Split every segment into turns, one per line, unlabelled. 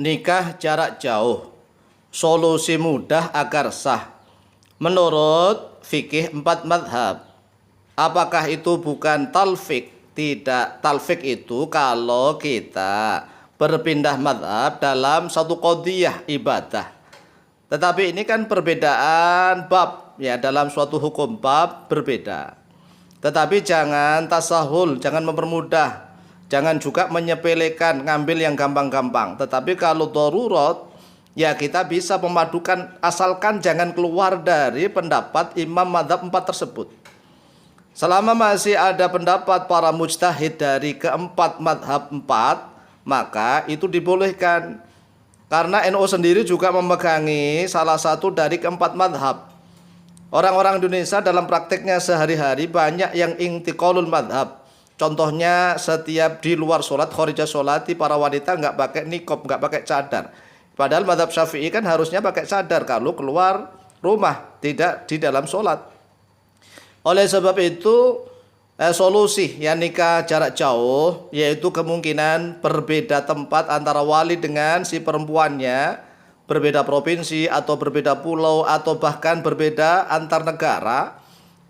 Nikah jarak jauh, solusi mudah agar sah. Menurut fikih 4 madhab, apakah itu bukan talfik? Tidak, talfik itu kalau kita berpindah madhab dalam satu qadhiyah ibadah. Tetapi ini kan perbedaan bab, ya, dalam suatu hukum bab berbeda. Tetapi jangan tasahul, jangan mempermudah. Jangan juga menyepelekan, ngambil yang gampang-gampang. Tetapi kalau darurat, ya kita bisa memadukan, asalkan jangan keluar dari pendapat imam madhab 4 tersebut. Selama masih ada pendapat para mujtahid dari keempat madhab 4, maka itu dibolehkan. Karena NU sendiri juga memegangi salah satu dari keempat madhab. Orang-orang Indonesia dalam prakteknya sehari-hari banyak yang intiqalul madhab. Contohnya setiap di luar sholat, khorijah sholati, para wanita nggak pakai niqab, nggak pakai cadar. Padahal madhab syafi'i kan harusnya pakai cadar kalau keluar rumah, tidak di dalam sholat. Oleh sebab itu solusi yang nikah jarak jauh, yaitu kemungkinan berbeda tempat antara wali dengan si perempuannya, berbeda provinsi atau berbeda pulau atau bahkan berbeda antar negara.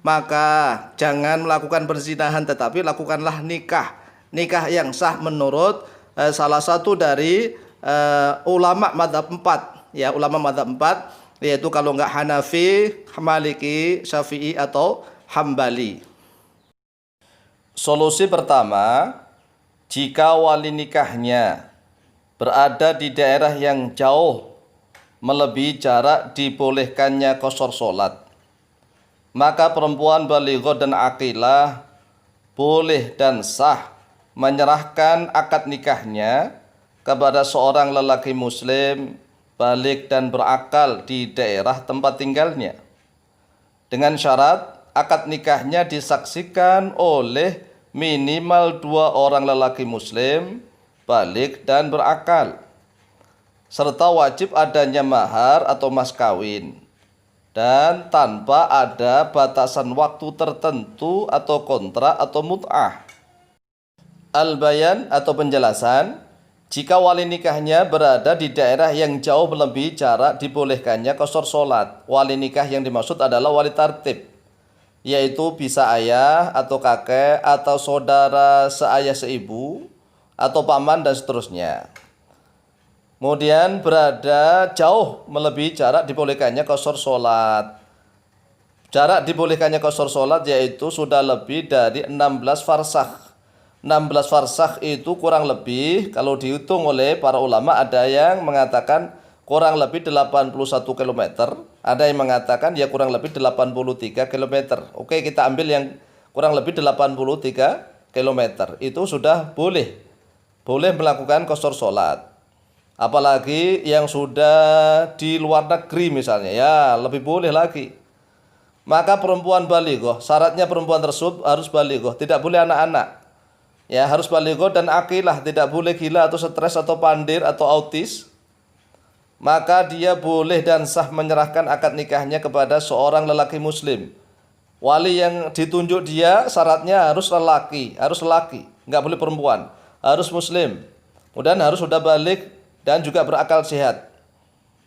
Maka jangan melakukan perzinahan, tetapi lakukanlah nikah yang sah menurut salah satu dari ulama madhab 4, ya, ulama madhab 4, yaitu kalau enggak Hanafi, Maliki, Syafi'i atau Hambali. Solusi pertama, jika wali nikahnya berada di daerah yang jauh melebihi jarak dibolehkannya qashar sholat, maka perempuan balighah dan aqilah boleh dan sah menyerahkan akad nikahnya kepada seorang lelaki muslim baligh dan berakal di daerah tempat tinggalnya, dengan syarat akad nikahnya disaksikan oleh minimal 2 orang lelaki muslim baligh dan berakal, serta wajib adanya mahar atau mas kawin, dan tanpa ada batasan waktu tertentu atau kontrak atau mut'ah. Al-bayan atau penjelasan, jika wali nikahnya berada di daerah yang jauh melebihi jarak dibolehkannya qashar sholat. Wali nikah yang dimaksud adalah wali tartib, yaitu bisa ayah atau kakek atau saudara seayah seibu atau paman dan seterusnya. Kemudian berada jauh melebihi jarak dibolehkannya qashar sholat. Jarak dibolehkannya qashar sholat yaitu sudah lebih dari 16 farsakh. 16 farsakh itu kurang lebih, kalau dihitung oleh para ulama, ada yang mengatakan kurang lebih 81 km, ada yang mengatakan ya kurang lebih 83 km. Oke, kita ambil yang kurang lebih 83 km. Itu sudah boleh melakukan qashar sholat. Apalagi yang sudah di luar negeri misalnya, ya lebih boleh lagi. Maka perempuan balighah, syaratnya perempuan tersebut harus balighah, tidak boleh anak-anak. Ya, harus balighah dan aqilah, tidak boleh gila atau stres atau pandir atau autis. Maka dia boleh dan sah menyerahkan akad nikahnya kepada seorang lelaki muslim. Wali yang ditunjuk dia syaratnya harus lelaki, nggak boleh perempuan, harus muslim. Kemudian harus sudah balik dan juga berakal sehat.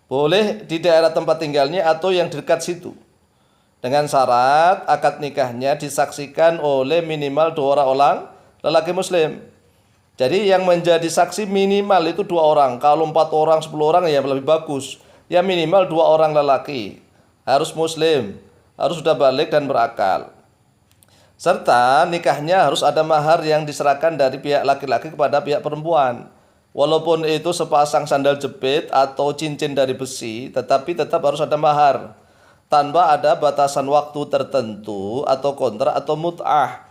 Boleh di daerah tempat tinggalnya atau yang dekat situ, dengan syarat akad nikahnya disaksikan oleh minimal 2 orang lelaki muslim. Jadi yang menjadi saksi minimal itu 2 orang. Kalau 4 orang, 10 orang ya lebih bagus. Ya minimal 2 orang lelaki, harus muslim, harus sudah balik dan berakal. Serta nikahnya harus ada mahar yang diserahkan dari pihak laki-laki kepada pihak perempuan. Walaupun itu sepasang sandal jepit atau cincin dari besi, tetapi tetap harus ada mahar, tanpa ada batasan waktu tertentu atau kontrak atau mut'ah.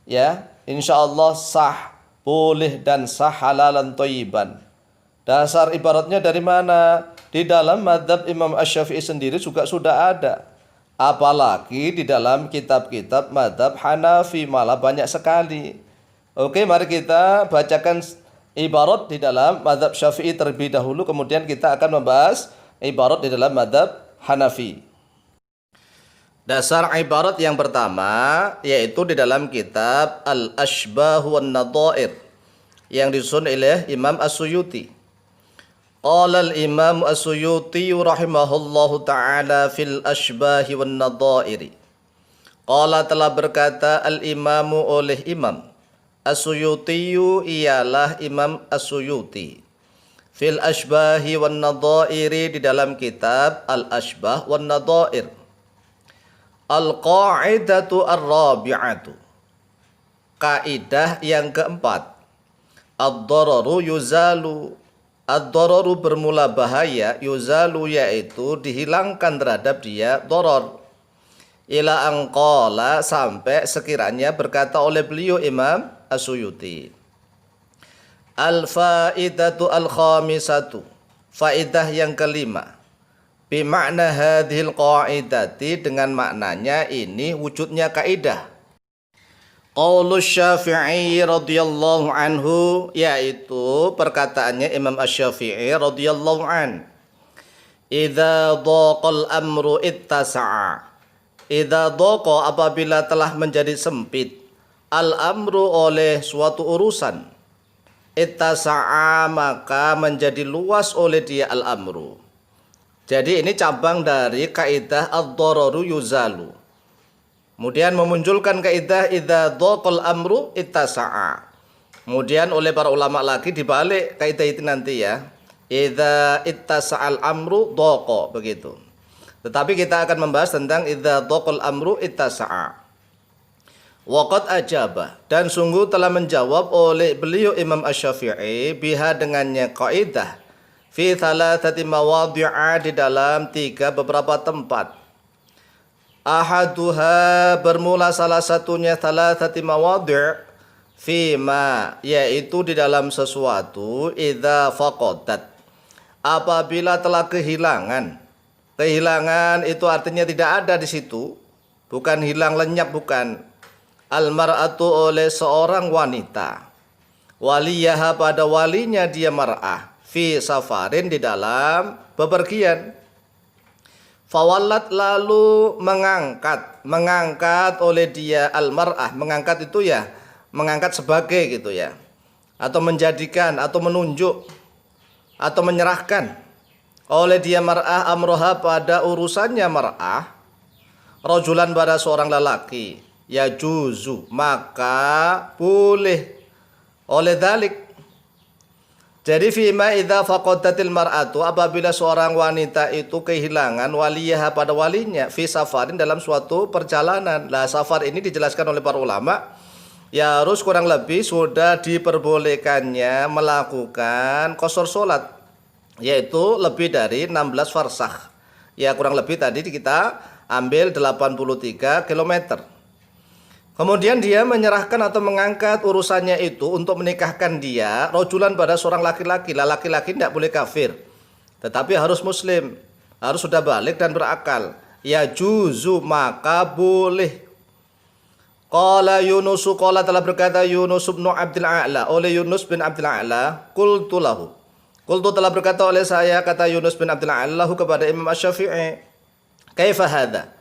Ya, insya Allah sah, boleh dan sah, halalan thayyiban. Dasar ibaratnya dari mana? Di dalam madhab Imam Asy-Syafi'i sendiri juga sudah ada. Apalagi di dalam kitab-kitab madhab Hanafi malah banyak sekali. Oke, mari kita bacakan ibarat di dalam madhab Syafi'i terlebih dahulu, kemudian kita akan membahas ibarat di dalam madhab Hanafi. Dasar ibarat yang pertama yaitu di dalam kitab Al-Ashbah wan Nadhair yang disusun oleh Imam As-Suyuti. Qala al-Imam As-Suyuti rahimahullahu ta'ala fil ashbahi wan nadhairi. Qala telah berkata al-Imamu oleh Imam As-Suyuti ialah Imam As-Suyuti. Fil ashbahi wan nadhairi di dalam kitab Al-Ashbah wan Nadhair. Al-qa'idatu ar-rabi'atu. Kaidah yang keempat. Ad-dararu yuzalu. Ad-dararu bermula bahaya, yuzalu yaitu dihilangkan terhadap dia darar. Ila angqala sampai sekiranya berkata oleh beliau Imam As-Suyuti. Al-faidatu al-khamisatu. Faidah yang kelima. Bimakna hadhil qaidati dengan maknanya ini wujudnya kaidah. Qaulus Syafi'i radhiyallahu anhu yaitu perkataannya Imam Asy-Syafi'i radhiyallahu an. Idza dhaqal amru ittasa'a. Idza dhaqa apabila telah menjadi sempit al-amru oleh suatu urusan ittasa'a maka menjadi luas oleh dia al-amru. Jadi ini cabang dari kaidah ad-dararu yuzalu. Kemudian memunculkan kaidah idza dhaqal amru ittasa'a. Kemudian oleh para ulama lagi dibalik kaidah itu nanti ya. Idza ittasa'al amru dhaqa begitu. Tetapi kita akan membahas tentang idza dhaqal amru ittasa'a. Waqad ajaba dan sungguh telah menjawab oleh beliau Imam Asy-Syafi'i biha dengannya kaidah fi thalathati mawadhi'a di dalam beberapa tempat. Ahaduha bermula salah satunya thalathati mawadhi' fima yaitu di dalam sesuatu idza faqadat apabila telah kehilangan itu artinya tidak ada di situ, bukan hilang lenyap, bukan al-mar'atu oleh seorang wanita waliyaha pada walinya dia mar'ah fi safarin di dalam bepergian. Fawallat lalu mengangkat oleh dia al-mar'ah, mengangkat itu ya mengangkat sebagai gitu ya, atau menjadikan atau menunjuk atau menyerahkan oleh dia mar'ah amroha pada urusannya mar'ah rajulan pada seorang lelaki ya juzu maka boleh oleh dalik. Jadi fima idza faqadatil mar'atu apabila seorang wanita itu kehilangan waliyaha pada walinya fi safarin dalam suatu perjalanan. Lah safar ini dijelaskan oleh para ulama ya harus kurang lebih sudah diperbolehkannya melakukan qashar salat yaitu lebih dari 16 farsakh. Ya kurang lebih tadi kita ambil 83 km. Kemudian dia menyerahkan atau mengangkat urusannya itu untuk menikahkan dia rojulan pada seorang laki-laki. Laki-laki tidak boleh kafir, tetapi harus muslim, harus sudah balik dan berakal. Ya juzu maka boleh. Qala Yunus, qala telah berkata Yunus bin Abdul A'la oleh Yunus bin Abdul A'la, qultu lahu. Qultu telah berkata oleh saya kata Yunus bin Abdul A'la kepada Imam Asy-Syafi'i. Kaifa hadza?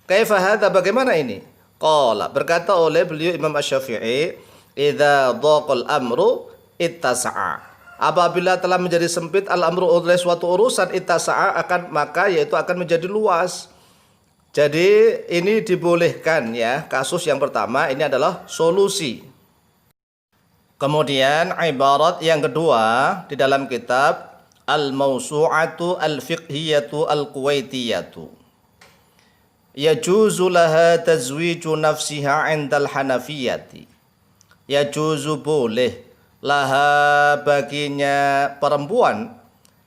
Kaifa hadza bagaimana ini? Qala berkata oleh beliau Imam Asy-Syafi'i, idza dhaqal amru ittasa'a. Apabila telah menjadi sempit al-amru oleh suatu urusan ittasa'a akan maka yaitu akan menjadi luas. Jadi ini dibolehkan ya. Kasus yang pertama ini adalah solusi. Kemudian ibarat yang kedua di dalam kitab Al-Mawsu'atu Al-Fiqhiyatu Al-Kuwaitiyatu. Yajuzu laha tazwiju nafsiha indal hanafiyati. Yajuzu boleh laha baginya perempuan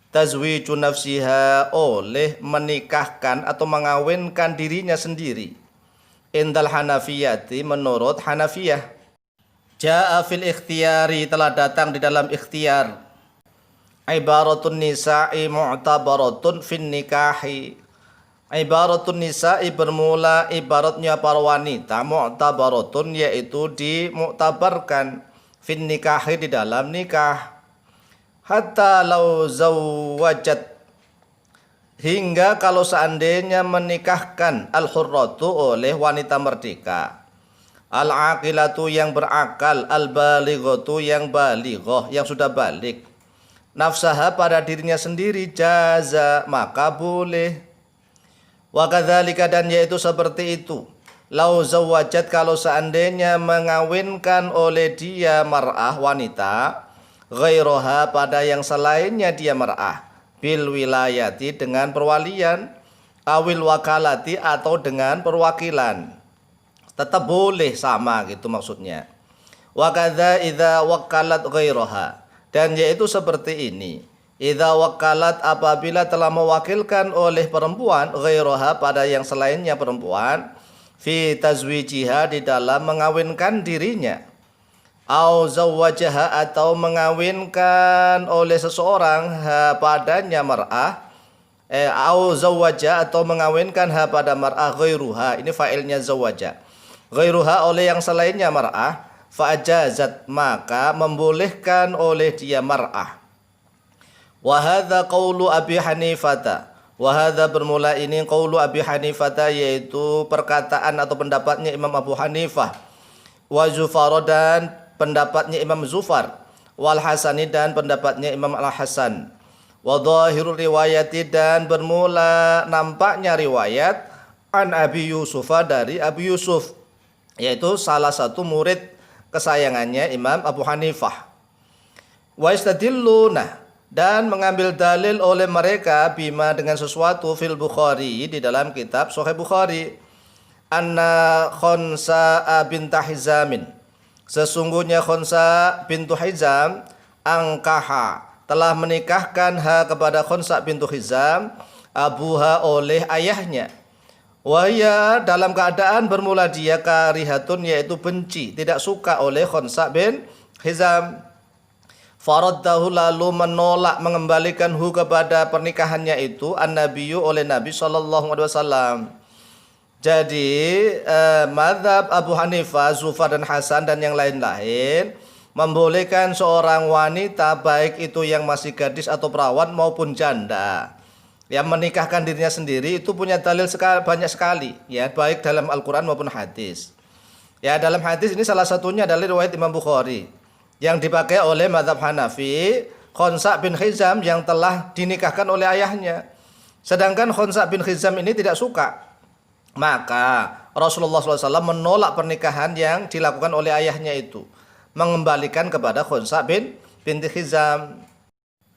tazwiju nafsiha oleh menikahkan atau mengawinkan dirinya sendiri indal hanafiyati menurut Hanafiyah. Ja'a fil ikhtiyari telah datang di dalam ikhtiar. Ibaratun nisa'i mu'tabaratun fin nikahi. Ibaratun nisa'i bermula ibaratnya para wanita mu'tabaratun yaitu dimuktabarkan fin nikahi di dalam nikah. Hatta lau zawwajat hingga kalau seandainya menikahkan al-hurratu oleh wanita merdeka, al-aqilatu yang berakal, al-balighatu yang balighah yang sudah balik, nafsaha pada dirinya sendiri, jaza maka boleh. Wa kadzalika dan yaitu seperti itu. Lau zawajat kalau seandainya mengawinkan oleh dia mar'ah wanita, ghairaha pada yang selainnya dia mar'ah, bil wilayati dengan perwalian, awil wakalati atau dengan perwakilan, tetap boleh sama gitu maksudnya. Wa kadza idza wakalat ghairaha dan yaitu seperti ini. Idza wakalat apabila telah mewakilkan oleh perempuan ghairaha pada yang selainnya perempuan, fi tazwijiha di dalam mengawinkan dirinya, au zawwajaha atau mengawinkan oleh seseorang padanya mar'ah, au zawwaja atau mengawinkan pada mar'ah ghairuha, ini fa'ilnya zawwaja, ghairuha oleh yang selainnya mar'ah, fa'ajazat maka membolehkan oleh dia mar'ah. Wa hadza qaulu Abi Hanifah. Wa hadza bermula ini qaulu Abi Hanifah, yaitu perkataan atau pendapatnya Imam Abu Hanifah. Wa Zufar dan pendapatnya Imam Zufar. Wal Hasani dan pendapatnya Imam Al-Hasan. Wa dhahirul riwayati dan bermula nampaknya riwayat an Abi Yusuf dari Abi Yusuf, yaitu salah satu murid kesayangannya Imam Abu Hanifah. Wa istadilluna dan mengambil dalil oleh mereka bima dengan sesuatu fil Bukhari di dalam kitab Sahih Bukhari, anna Khunsa bintu Hizamin, sesungguhnya Khunsa bintu Hizam angkaha telah menikahkan kepada Khunsa bintu Hizam abuha oleh ayahnya. Wahya dalam keadaan bermula dia karihatun yaitu benci, tidak suka oleh Khunsa bin Hizam. Faraddahu lalu menolak mengembalikan kepada pernikahannya itu an-nabiyyu oleh Nabi SAW. Jadi mazhab Abu Hanifah, Zufar dan Hasan dan yang lain-lain membolehkan seorang wanita baik itu yang masih gadis atau perawan maupun janda yang menikahkan dirinya sendiri itu punya dalil banyak sekali ya, baik dalam Al-Quran maupun hadis. Ya, dalam hadis ini salah satunya adalah riwayat Imam Bukhari yang dipakai oleh mazhab Hanafi, Khunsa bin Hizam yang telah dinikahkan oleh ayahnya. Sedangkan Khunsa bin Hizam ini tidak suka. Maka Rasulullah SAW menolak pernikahan yang dilakukan oleh ayahnya itu, mengembalikan kepada Khunsa binti Hizam.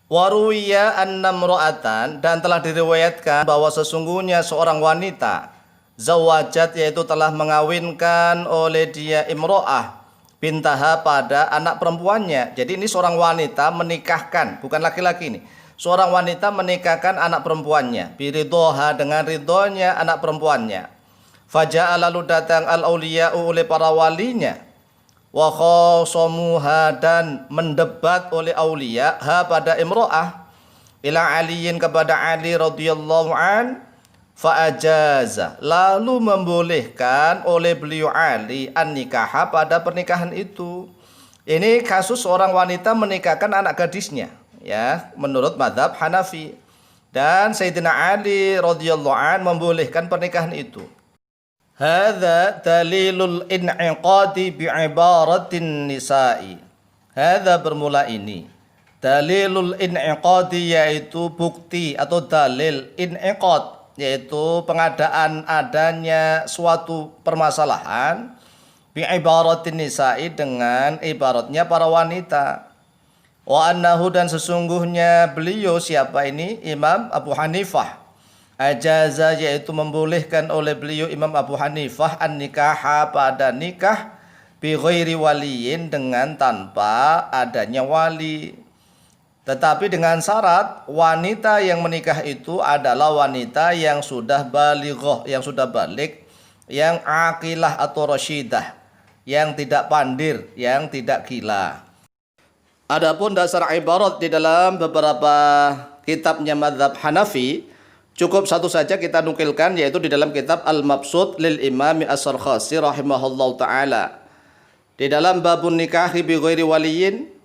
Waruwiya annamro'atan dan telah diriwayatkan bahwa sesungguhnya seorang wanita zawajat yaitu telah mengawinkan oleh dia imro'ah bintaha pada anak perempuannya. Jadi ini seorang wanita menikahkan, bukan laki-laki ini. Seorang wanita menikahkan anak perempuannya, biridhoha dengan ridhonya anak perempuannya. Faja'a lalu datang al-auliya'u oleh para walinya, wa khosomuha dan mendebat oleh aulia pada imro'ah, ila aliyin kepada Ali radhiyallahu an. Fa'ajaza lalu membolehkan oleh beliau Ali an-nikah pada pernikahan itu. Ini kasus seorang wanita menikahkan anak gadisnya ya, menurut mazhab Hanafi, dan Sayyidina Ali radhiyallahu an membolehkan pernikahan itu. Hadza dalilul in'iqadi bi'ibaratin nisa'i. Hadza bermula ini dalilul in'iqadi yaitu bukti atau dalil in'iqad yaitu pengadaan adanya suatu permasalahan bi ibaratin nisa'i dengan ibaratnya para wanita. Wa annahu dan sesungguhnya beliau siapa ini Imam Abu Hanifah ajaza yaitu membolehkan oleh beliau Imam Abu Hanifah an nikaha pada nikah bi ghairi waliyin dengan tanpa adanya wali. Tetapi dengan syarat wanita yang menikah itu adalah wanita yang sudah balighah, yang sudah balik, yang aqilah atau rasyidah, yang tidak pandir, yang tidak gila. Adapun dasar ibarat di dalam beberapa kitabnya mazhab Hanafi, cukup satu saja kita nukilkan, yaitu di dalam kitab Al-Mabsut lil Imam As-Sarkhasi rahimahullahu taala. Di dalam babun nikahi bi ghairi waliyin,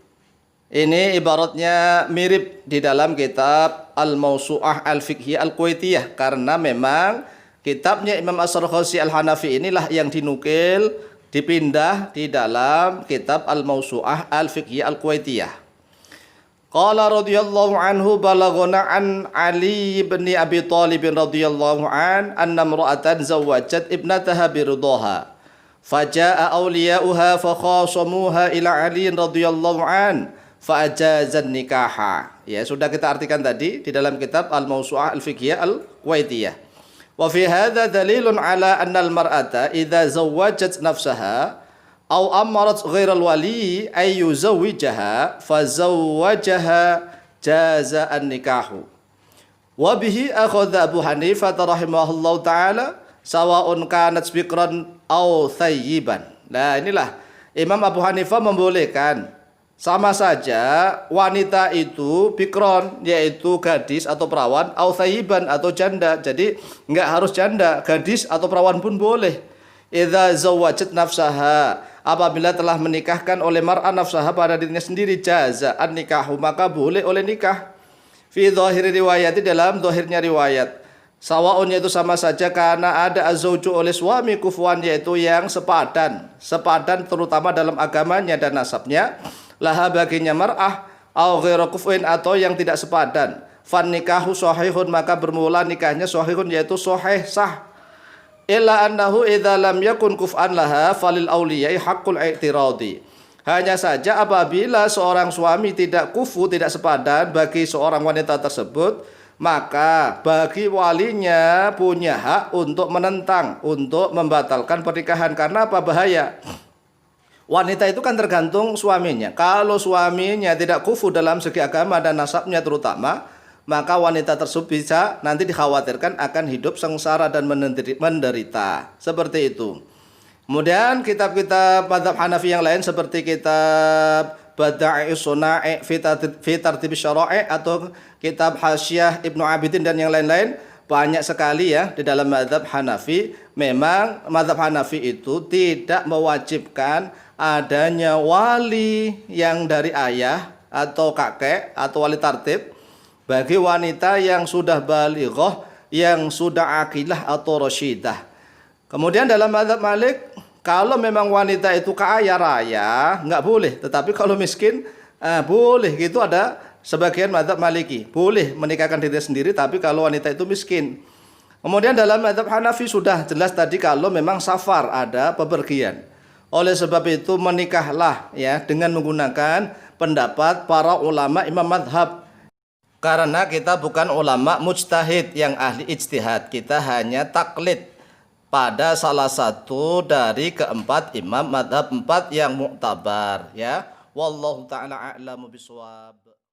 ini ibaratnya mirip di dalam kitab Al-Mawsu'ah Al-Fiqhiyah Al-Kuwaitiyah, karena memang kitabnya Imam As-Sarkhasi Al-Hanafi inilah yang dinukil, dipindah di dalam kitab Al-Mawsu'ah Al-Fiqhiyah Al-Kuwaitiyah. Qala radhiyallahu anhu balaghana an Ali bin Abi Thalib radhiyallahu anna imra'atan zawwajat ibnataha biridhaha. Faja'a awliya'uha fakhasamuha ila Ali radhiyallahu fa'ajazan nikaha. Ya, sudah kita artikan tadi di dalam kitab Al-Mawsu'ah Al-Fiqhiyah Al-Kuwaitiyah. Wa fi hadza dalilun ala anna al-mar'ata idza zawwajat nafsaha aw amarat ghairal wali ay yuzawwijaha fazawwajaha jaza an-nikahu. Wa bihi akhadha Abu Hanifah rahimahullahu taala sawa'un kanat bikran aw thayyiban. Nah, inilah Imam Abu Hanifah membolehkan sama saja wanita itu bikron, yaitu gadis atau perawan, aw thayyiban atau janda. Jadi enggak harus janda, gadis atau perawan pun boleh. Idza zawwajat nafsaha, apabila telah menikahkan oleh mar'a nafsaha pada dirinya sendiri, jaza an nikahu, maka boleh oleh nikah. Fi dhahiri riwayat, dalam dhahirnya riwayat, sawaun, yaitu sama saja, karena ada azauju oleh suami, kufuan, yaitu yang sepadan terutama dalam agamanya dan nasabnya, laha baginya mar'ah, au ghairu kufuin, atau yang tidak sepadan, fan nikahu sahihun, maka bermula nikahnya sahihun, yaitu sahih sah. Illa annahu idza lam yakun kuf'an laha falil awliyai haqqul i'tiradi. Hanya saja apabila seorang suami tidak kufu, tidak sepadan bagi seorang wanita tersebut, maka bagi walinya punya hak untuk menentang, untuk membatalkan pernikahan. Karena apa? Bahaya. Wanita itu kan tergantung suaminya. Kalau suaminya tidak kufu dalam segi agama dan nasabnya terutama, maka wanita tersebut bisa nanti dikhawatirkan akan hidup sengsara dan menderita. Seperti itu. Kemudian kitab-kitab mazhab Hanafi yang lain seperti kitab Bada'i'us Suna'i' fi Tartib Syara'i' atau kitab Hasyiah Ibnu Abidin dan yang lain-lain, banyak sekali ya di dalam mazhab Hanafi. Memang mazhab Hanafi itu tidak mewajibkan adanya wali yang dari ayah atau kakek atau wali tartib bagi wanita yang sudah balighah, yang sudah aqilah atau rasyidah. Kemudian dalam mazhab Malik, kalau memang wanita itu kaya raya, nggak boleh. Tetapi kalau miskin, boleh. Gitu ada sebagian mazhab Maliki. Boleh menikahkan diri sendiri, tapi kalau wanita itu miskin. Kemudian dalam mazhab Hanafi sudah jelas tadi kalau memang safar, ada bepergian. Oleh sebab itu menikahlah ya dengan menggunakan pendapat para ulama imam mazhab. Karena kita bukan ulama mujtahid yang ahli ijtihad, kita hanya taklid pada salah satu dari keempat imam madhab 4 yang muktabar ya. Wallahu ta'ala a'lamu bishawab.